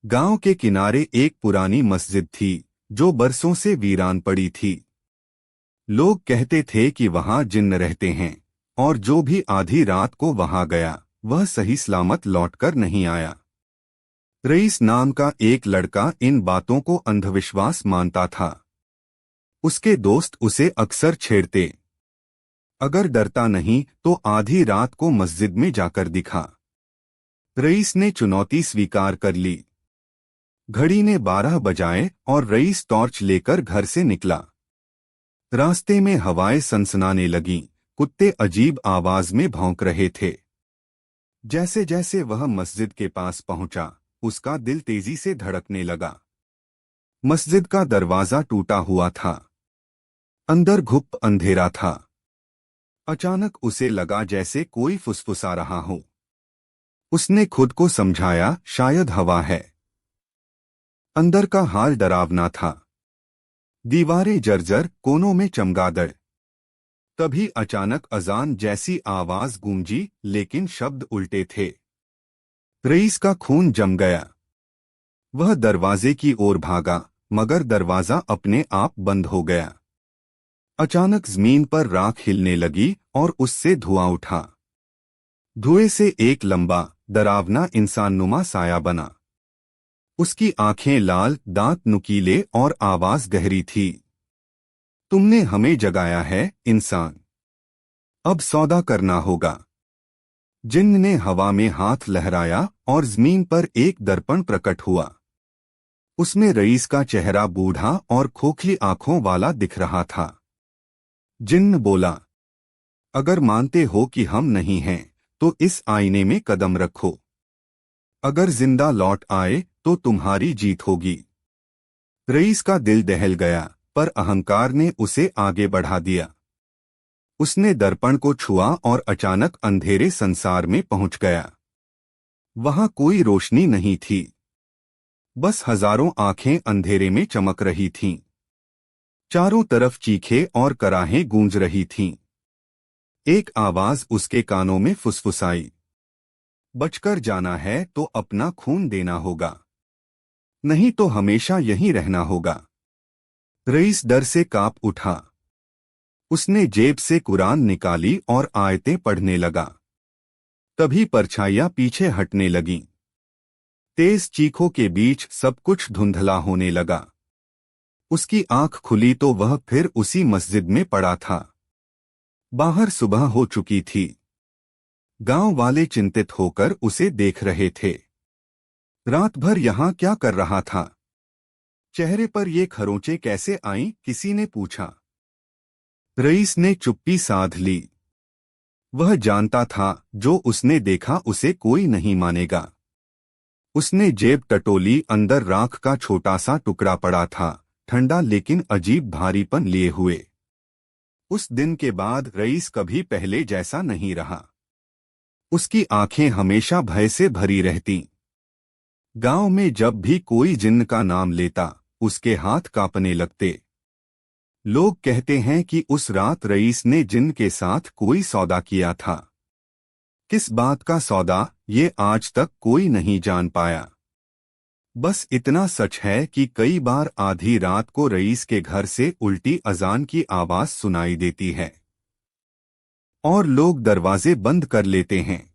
गांव के किनारे एक पुरानी मस्जिद थी जो बरसों से वीरान पड़ी थी। लोग कहते थे कि वहां जिन्न रहते हैं और जो भी आधी रात को वहां गया वह सही सलामत लौटकर नहीं आया। रईस नाम का एक लड़का इन बातों को अंधविश्वास मानता था। उसके दोस्त उसे अक्सर छेड़ते, अगर डरता नहीं तो आधी रात को मस्जिद में जाकर दिखा। रईस ने चुनौती स्वीकार कर ली। घड़ी ने 12 बजाए और रईस टॉर्च लेकर घर से निकला। रास्ते में हवाएं सनसनाने लगीं, कुत्ते अजीब आवाज में भौंक रहे थे। जैसे जैसे वह मस्जिद के पास पहुंचा, उसका दिल तेजी से धड़कने लगा। मस्जिद का दरवाजा टूटा हुआ था। अंदर घुप अंधेरा था। अचानक उसे लगा जैसे कोई फुसफुसा रहा हो। उसने खुद को समझाया, शायद हवा है। अंदर का हाल डरावना था। दीवारें जर्जर, कोनों में चमगादड़। तभी अचानक अजान जैसी आवाज गूंजी, लेकिन शब्द उल्टे थे। रईस का खून जम गया। वह दरवाजे की ओर भागा, मगर दरवाजा अपने आप बंद हो गया। अचानक जमीन पर राख हिलने लगी और उससे धुआं उठा। धुएं से एक लंबा, डरावना इंसाननुमा साया बना। उसकी आंखें लाल, दांत नुकीले और आवाज गहरी थी। तुमने हमें जगाया है, इंसान। अब सौदा करना होगा। जिन्न ने हवा में हाथ लहराया और जमीन पर एक दर्पण प्रकट हुआ। उसमें रईस का चेहरा बूढ़ा और खोखली आंखों वाला दिख रहा था। जिन्न बोला, अगर मानते हो कि हम नहीं हैं, तो इस आईने में कदम रखो। अगर जिंदा लौट आए तो तुम्हारी जीत होगी। रईस का दिल दहल गया, पर अहंकार ने उसे आगे बढ़ा दिया। उसने दर्पण को छुआ और अचानक अंधेरे संसार में पहुंच गया। वहां कोई रोशनी नहीं थी, बस हजारों आंखें अंधेरे में चमक रही थीं। चारों तरफ चीखें और कराहें गूंज रही थीं। एक आवाज उसके कानों में फुसफुसाई, बचकर जाना है तो अपना खून देना होगा, नहीं तो हमेशा यहीं रहना होगा। रईस डर से कांप उठा। उसने जेब से कुरान निकाली और आयतें पढ़ने लगा। तभी परछाइयां पीछे हटने लगीं। तेज चीखों के बीच सब कुछ धुंधला होने लगा। उसकी आंख खुली तो वह फिर उसी मस्जिद में पड़ा था। बाहर सुबह हो चुकी थी। गांव वाले चिंतित होकर उसे देख रहे थे। रात भर यहां क्या कर रहा था? चेहरे पर ये खरोंचें कैसे आईं? किसी ने पूछा। रईस ने चुप्पी साध ली। वह जानता था जो उसने देखा उसे कोई नहीं मानेगा। उसने जेब टटोली, अंदर राख का छोटा सा टुकड़ा पड़ा था, ठंडा लेकिन अजीब भारीपन लिए हुए। उस दिन के बाद रईस कभी पहले जैसा नहीं रहा। उसकी आंखें हमेशा भय से भरी रहतीं। गांव में जब भी कोई जिन्न का नाम लेता, उसके हाथ कांपने लगते। लोग कहते हैं कि उस रात रईस ने जिन्न के साथ कोई सौदा किया था। किस बात का सौदा, ये आज तक कोई नहीं जान पाया। बस इतना सच है कि कई बार आधी रात को रईस के घर से उल्टी अजान की आवाज सुनाई देती है और लोग दरवाजे बंद कर लेते हैं।